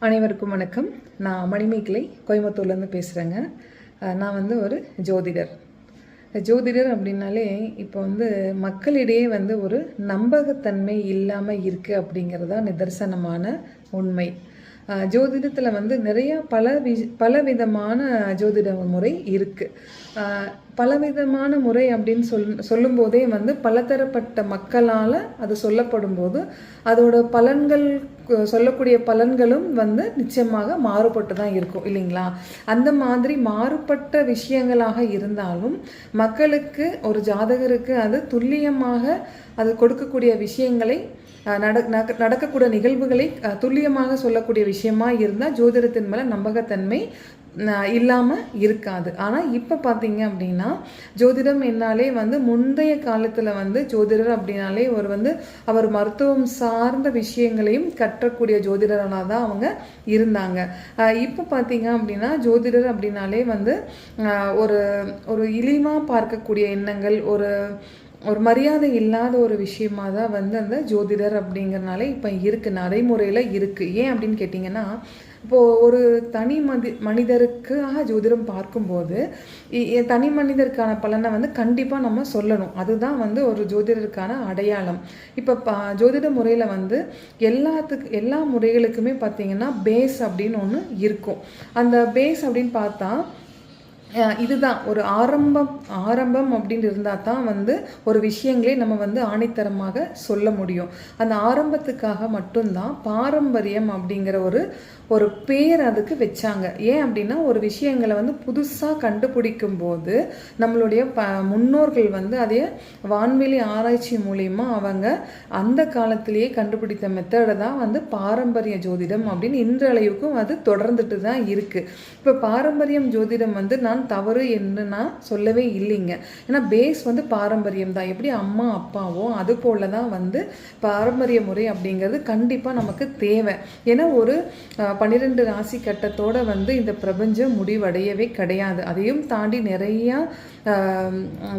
அனைவருக்கும் வணக்கம். நான் மணிமேகலை கோயம்புத்தூர்லேருந்து பேசுகிறேங்க. நான் வந்து ஒரு ஜோதிடர். ஜோதிடர் அப்படின்னாலே இப்போ வந்து மக்களிடையே வந்து ஒரு நம்பகத்தன்மை இல்லாமல் இருக்குது அப்படிங்கிறதா நிதர்சனமான உண்மை. ஜோதிடத்தில் வந்து நிறையா பலவிதமான ஜோதிட முறை இருக்குது. பலவிதமான முறை அப்படின்னு சொல்லும்போதே வந்து பலதரப்பட்ட மக்களால் அது சொல்லப்படும் போது அதோட பலன்கள் சொல்லக்கூடிய பலன்களும் வந்து நிச்சயமாக மாறுபட்டு தான் இருக்கும் இல்லைங்களா? அந்த மாதிரி மாறுபட்ட விஷயங்களாக இருந்தாலும் மக்களுக்கு ஒரு ஜாதகருக்கு அது துல்லியமாக அது கொடுக்கக்கூடிய விஷயங்களை நடக்கக்கூடிய நிகழ்வுகளை துல்லியமாக சொல்லக்கூடிய விஷயமா இருந்தால் ஜோதிடத்தின் மேலே நம்பகத்தன்மை இல்லாமல் இருக்காது. ஆனால் இப்போ பார்த்தீங்க அப்படின்னா ஜோதிடம் என்னாலே வந்து முந்தைய காலத்தில் வந்து ஜோதிடர் அப்படின்னாலே அவர் மருத்துவம் சார்ந்த விஷயங்களையும் கற்றக்கூடிய ஜோதிடராக தான் அவங்க இருந்தாங்க. இப்போ பார்த்தீங்க அப்படின்னா ஜோதிடர் அப்படின்னாலே வந்து ஒரு ஒரு இழிவாக பார்க்கக்கூடிய எண்ணங்கள், ஒரு மரியாதை இல்லாத ஒரு விஷயமாக தான் வந்து அந்த ஜோதிடர் அப்படிங்கிறனால இப்போ இருக்குது, நடைமுறையில் இருக்குது. ஏன் அப்படின்னு கேட்டிங்கன்னா, இப்போது ஒரு தனி மனிதருக்காக ஜோதிடம் பார்க்கும்போது தனி மனிதருக்கான பலனை வந்து கண்டிப்பாக நம்ம சொல்லணும். அதுதான் வந்து ஒரு ஜோதிடருக்கான அடையாளம். இப்போ ஜோதிட முறையில் வந்து எல்லா முறைகளுக்குமே பார்த்திங்கன்னா பேஸ் அப்படின்னு ஒன்று இருக்கும். அந்த பேஸ் அப்படின்னு பார்த்தா இதுதான் ஒரு ஆரம்பம் அப்படின்னு இருந்தால் தான் வந்து ஒரு விஷயங்களே நம்ம வந்து ஆணித்தரமாக சொல்ல முடியும். அந்த ஆரம்பத்துக்காக மட்டும்தான் பாரம்பரியம் அப்படிங்கிற ஒரு பேர் அதுக்கு வச்சாங்க. ஏன் அப்படின்னா ஒரு விஷயங்களை வந்து புதுசாக கண்டுபிடிக்கும் போது நம்மளுடைய முன்னோர்கள் வந்து அதே வான்வெளி ஆராய்ச்சி மூலிமா அவங்க அந்த காலத்திலேயே கண்டுபிடித்த மெத்தடை தான் வந்து பாரம்பரிய ஜோதிடம் அப்படின்னு இன்றளவுக்கும் அது தொடர்ந்துட்டு தான் இருக்குது. இப்போ பாரம்பரியம் ஜோதிடம் வந்து நான் தவறு என்று நான் சொல்லவே இல்லைங்க. ஏன்னா பேஸ் வந்து பாரம்பரியம் தான். எப்படி அம்மா அப்பாவோ அது போல தான் வந்து பாரம்பரிய முறை அப்படிங்கிறது கண்டிப்பாக நமக்கு தேவை. ஏன்னா ஒரு 12 ராசி கட்டத்தோடு வந்து இந்த பிரபஞ்சம் முடிவடையவே கிடையாது. அதையும் தாண்டி நிறையா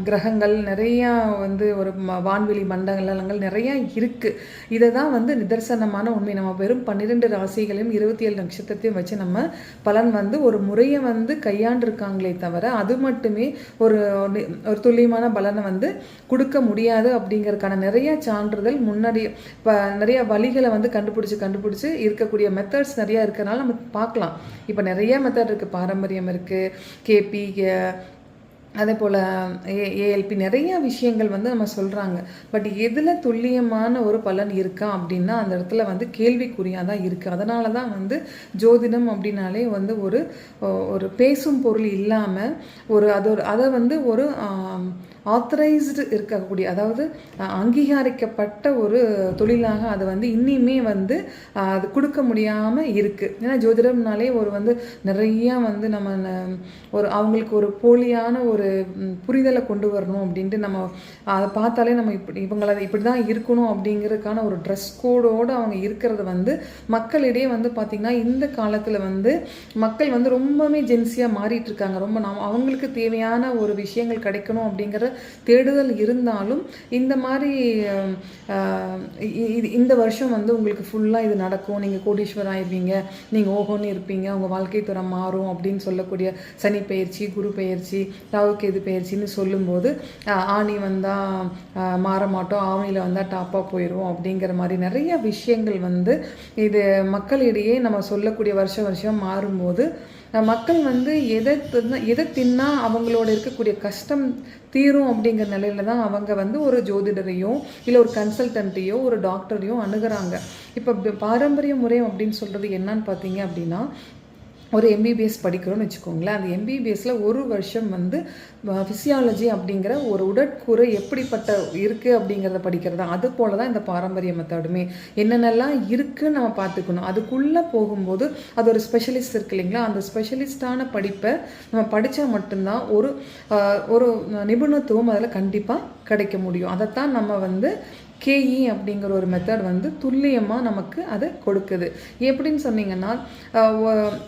கிரகங்கள், நிறையா வந்து ஒரு வான்வெளி மண்டலங்கள் நிறையா இருக்குது. இதை தான் வந்து நிதர்சனமான உண்மை. நம்ம வெறும் 12 ராசிகளையும் 27 நட்சத்திரத்தையும் வச்சு நம்ம பலன் வந்து ஒரு முறையை வந்து கையாண்டிருக்காங்களே தவிர அது மட்டுமே ஒரு துல்லியமான பலனை வந்து கொடுக்க முடியாது அப்படிங்கிறதுக்கான நிறைய சான்றிதழ் முன்னாடி இப்போ நிறைய வழிகளை வந்து கண்டுபிடிச்சி இருக்கக்கூடிய மெத்தட்ஸ் நிறையா இருக்கிறனால நம்ம பார்க்கலாம். இப்போ நிறைய மெத்தட் இருக்குது. பாரம்பரியம் இருக்குது, கேபி, அதே போல் ஏஎல்பி, நிறைய விஷயங்கள் வந்து நம்ம சொல்கிறாங்க. பட் எதில் துல்லியமான ஒரு பலன் இருக்கா அப்படின்னா அந்த இடத்துல வந்து கேள்விக்குறியாக தான் இருக்குது. அதனால தான் வந்து ஜோதிடம் அப்படின்னாலே வந்து ஒரு பேசும் பொருள் இல்லாமல் அதை வந்து ஒரு ஆத்தரைஸ்டு இருக்கக்கூடிய, அதாவது அங்கீகரிக்கப்பட்ட ஒரு தொழிலாக அது வந்து இன்னிமே வந்து அது கொடுக்க முடியாமல் இருக்குது. ஏன்னா ஜோதிடம்னாலே நிறையா வந்து நம்ம அவங்களுக்கு ஒரு போலியான ஒரு புரிதலை கொண்டு வரணும் அப்படின்ட்டு நம்ம அதை பார்த்தாலே நம்ம இவங்களை இப்படி தான் இருக்கணும் அப்படிங்கிறதுக்கான ஒரு ட்ரெஸ் கோடோடு அவங்க இருக்கிறது வந்து மக்களிடையே வந்து பார்த்திங்கன்னா இந்த காலத்தில் வந்து மக்கள் வந்து ரொம்பவே ஜென்சியாக மாறிட்டு இருக்காங்க. அவங்களுக்கு தேவையான ஒரு விஷயங்கள் கிடைக்கணும் அப்படிங்கிற தேடுதல் இருந்தாலும் இந்த மாதிரி இந்த வருஷம் வந்து உங்களுக்கு ஃபுல்லாக இது நடக்கும், நீங்கள் கோடீஸ்வரர் ஆயிடுவீங்க, நீங்கள் ஓஹோன்னு இருப்பீங்க, உங்கள் வாழ்க்கை துறை மாறும் அப்படின்னு சொல்லக்கூடிய சனி பெயர்ச்சி, குரு பெயர்ச்சி, ராகுகேது பெயர்ச்சின்னு சொல்லும்போது ஆணி வந்தால் மாற மாட்டோம், ஆவணியில் வந்தால் டாப்பாக போயிடுவோம் அப்படிங்கிற மாதிரி நிறைய விஷயங்கள் வந்து இது மக்களிடையே நம்ம சொல்லக்கூடிய வருஷம் மாறும்போது மக்கள் வந்து எதை தின்னா அவங்களோட இருக்கக்கூடிய கஷ்டம் தீரும் அப்படிங்கிற நிலையில தான் அவங்க வந்து ஒரு ஜோதிடரையோ இல்லை ஒரு கன்சல்டன்ட்டையோ ஒரு டாக்டரையோ அணுகிறாங்க. இப்போ பாரம்பரிய முறை அப்படின்னு சொல்கிறது என்னன்னு பார்த்தீங்க அப்படின்னா, ஒரு எம்பிபிஎஸ் படிக்கிறோன்னு வச்சுக்கோங்களேன். அந்த எம்பிபிஎஸ்சில் ஒரு வருஷம் வந்து ஃபிசியாலஜி அப்படிங்கிற ஒரு உடற்கூறு எப்படிப்பட்ட இருக்குது அப்படிங்கிறத படிக்கிறது தான். அது போல தான் இந்த பாரம்பரிய மெத்தடுமே. என்னென்னலாம் இருக்குதுன்னு நம்ம பார்த்துக்கணும். அதுக்குள்ளே போகும்போது அது ஒரு ஸ்பெஷலிஸ்ட் இருக்குது இல்லைங்களா, அந்த ஸ்பெஷலிஸ்டான படிப்பை நம்ம படித்தா மட்டும்தான் ஒரு நிபுணத்துவம் அதில் கண்டிப்பாக கிடைக்க முடியும். அதைத்தான் நம்ம வந்து கேஇ அப்படிங்கிற ஒரு மெத்தட் வந்து துல்லியமாக நமக்கு அதை கொடுக்குது. எப்படின்னு சொன்னீங்கன்னா,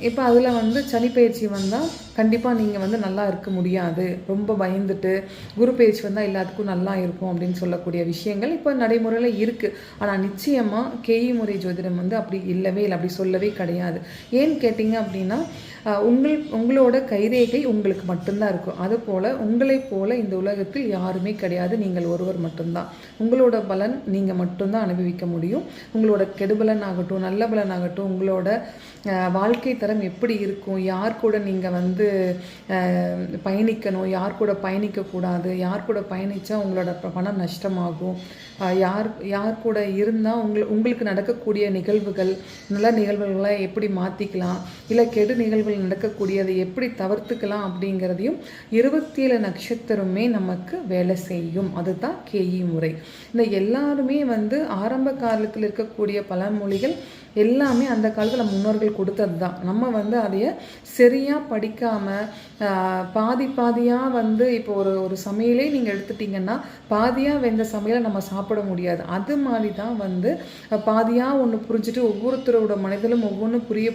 இப்போ அதில் வந்து சனி பயிற்சி வந்தால் கண்டிப்பாக நீங்கள் வந்து நல்லா இருக்க முடியாது, ரொம்ப பயந்துட்டு, குரு பயிற்சி வந்தால் எல்லாத்துக்கும் நல்லா இருக்கும் அப்படின்னு சொல்லக்கூடிய விஷயங்கள் இப்போ நடைமுறையில் இருக்குது. ஆனால் நிச்சயமாக கேஇ முறை ஜோதிடம் வந்து அப்படி இல்லவே இல்லை, அப்படி சொல்லவே கிடையாது. ஏன்னு கேட்டிங்க அப்படின்னா, உங்களோட கைரேகை உங்களுக்கு மட்டும்தான் இருக்கும். அதுபோல் உங்களைப் போல இந்த உலகத்தில் யாருமே கிடையாது, நீங்கள் ஒருவர் மட்டும்தான். உங்களோட பலன் நீங்கள் மட்டும்தான் அனுபவிக்க முடியும். உங்களோட கெடுபலன் ஆகட்டும், நல்ல பலன் ஆகட்டும், உங்களோட வாழ்க்கை தரம் எப்படி இருக்கும், யார் கூட நீங்கள் வந்து பயணிக்கணும், யார் கூட பயணிக்கக்கூடாது, யார் கூட பயணித்தா உங்களோட பணம் நஷ்டமாகும், யார் கூட இருந்தால் உங்களுக்கு நடக்கக்கூடிய நிகழ்வுகள், நல்ல நிகழ்வுகளை எப்படி மாற்றிக்கலாம், இல்லை கெடு நிகழ்வுகள் நடக்கக்கூடியதை எப்படி தவிர்த்துக்கலாம் அப்படிங்கிறதையும் 27 நட்சத்திரமே நமக்கு வேலை செய்யும். அதுதான் கேஇ முறை. இந்த எல்லாருமே வந்து ஆரம்ப காலத்தில் இருக்கக்கூடிய பழமொழிகள் எல்லாமே அந்த காலத்தில் முன்னோர்கள் கொடுத்தது தான். நம்ம வந்து அதைய சரியாக படிக்காமல் பாதியாக வந்து இப்போ ஒரு சமையலே நீங்கள் எடுத்துட்டிங்கன்னா பாதியாக வெந்த சமையலை நம்ம சாப்பிட முடியாது. அது மாதிரி தான் வந்து பாதியாக ஒன்று புரிஞ்சுட்டு ஒவ்வொருத்தரோட மனிதனும் ஒவ்வொன்றும் புரிய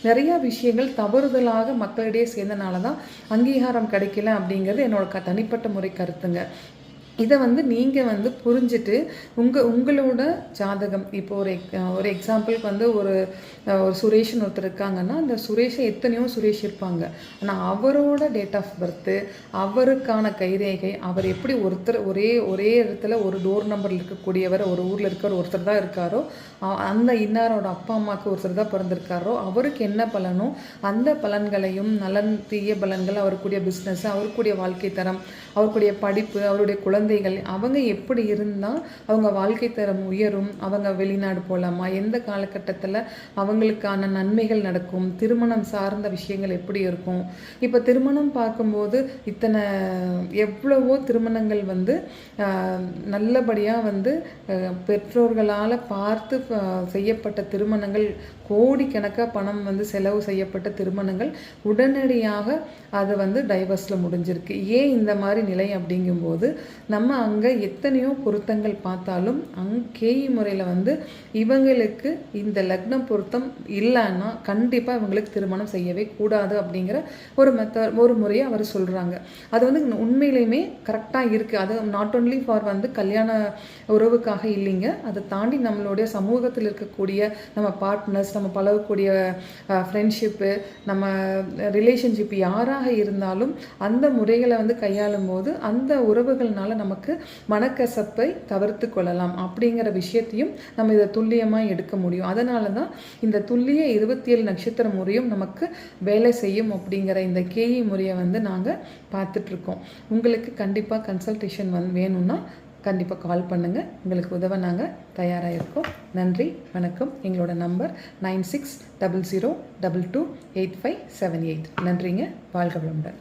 நிறையா விஷயங்கள் தவறுதலாக மக்களிடையே சேர்ந்தனால தான் அங்கீகாரம் கிடைக்கல அப்படிங்கிறது என்னோட தனிப்பட்ட முறை கருத்துங்க. இதை வந்து நீங்கள் வந்து புரிஞ்சுட்டு உங்களோட ஜாதகம் இப்போ ஒரு எக்ஸாம்பிளுக்கு வந்து ஒரு சுரேஷ்னு ஒருத்தர் இருக்காங்கன்னா, அந்த சுரேஷை எத்தனையோ சுரேஷ் இருப்பாங்க. ஆனால் அவரோட டேட் ஆஃப் பர்த்து, அவருக்கான கைரேகை, அவர் எப்படி ஒரே இடத்துல ஒரு டோர் நம்பரில் இருக்கக்கூடியவர், ஒரு ஊரில் இருக்கிற ஒருத்தர் தான் இருக்காரோ, அந்த இன்னாரோட அப்பா அம்மாவுக்கு ஒருத்தர் தான் பிறந்திருக்காரோ, அவருக்கு என்ன பலனோ அந்த பலன்களையும் நலன் தீய பலன்கள், அவருக்குரிய பிஸ்னஸ், அவருக்குரிய வாழ்க்கை தரம், அவருக்குரிய படிப்பு, அவருடைய குழந்தைகள் அவங்க எப்படி இருந்தால் அவங்க வாழ்க்கை தரம் உயரும், அவங்க வெளிநாடு போகலாமா, எந்த காலகட்டத்தில் அவங்களுக்கான நன்மைகள் நடக்கும், திருமணம் சார்ந்த விஷயங்கள் எப்படி இருக்கும். இப்போ திருமணம் பார்க்கும்போது எவ்வளவோ திருமணங்கள் வந்து நல்லபடியாக வந்து பெற்றோர்களால் பார்த்து செய்யப்பட்ட திருமணங்கள், கோடிக்கணக்காக பணம் வந்து செலவு செய்யப்பட்ட திருமணங்கள் உடனடியாக அது வந்து டைவர்ஸில் முடிஞ்சிருக்கு. ஏன் இந்த மாதிரி நிலை அப்படிங்கும்போது நம்ம அங்கே எத்தனையோ பொருத்தங்கள் பார்த்தாலும் கேஇ முறையில் வந்து இவங்களுக்கு இந்த லக்ன பொருத்தம் இல்லைன்னா கண்டிப்பாக இவங்களுக்கு திருமணம் செய்யவே கூடாது அப்படிங்கிற ஒரு முறையை அவர் சொல்கிறாங்க. அது வந்து உண்மையிலையுமே கரெக்டாக இருக்குது. அது நாட் ஒன்லி ஃபார் வந்து கல்யாண உறவுக்காக இல்லைங்க, அதை தாண்டி நம்மளுடைய சமூகத்தில் இருக்கக்கூடிய நம்ம பார்ட்னர்ஸ், நம்ம பழகக்கூடிய ஃப்ரெண்ட்ஷிப்பு, நம்ம ரிலேஷன்ஷிப் யாராக இருந்தாலும் அந்த முறைகளை வந்து கையாளும் போது அந்த உறவுகள்னால நமக்கு மனக்கசப்பை தவிர்த்து கொள்ளலாம் அப்படிங்கிற விஷயத்தையும் நம்ம இதை துல்லியமாக எடுக்க முடியும். அதனால தான் இந்த துல்லிய 27 நட்சத்திர முறையும் நமக்கு வேலை செய்யும் அப்படிங்கிற இந்த கேஇ முறையை வந்து நாங்கள் பார்த்துட்ருக்கோம். உங்களுக்கு கண்டிப்பாக கன்சல்டேஷன் வேணும்னா கண்டிப்பாக கால் பண்ணுங்கள். உங்களுக்கு உதவ நாங்கள் தயாராக இருக்கோம். நன்றி, வணக்கம். எங்களோட நம்பர் 9600228578. நன்றிங்க. வாழ்க வளமுடன்.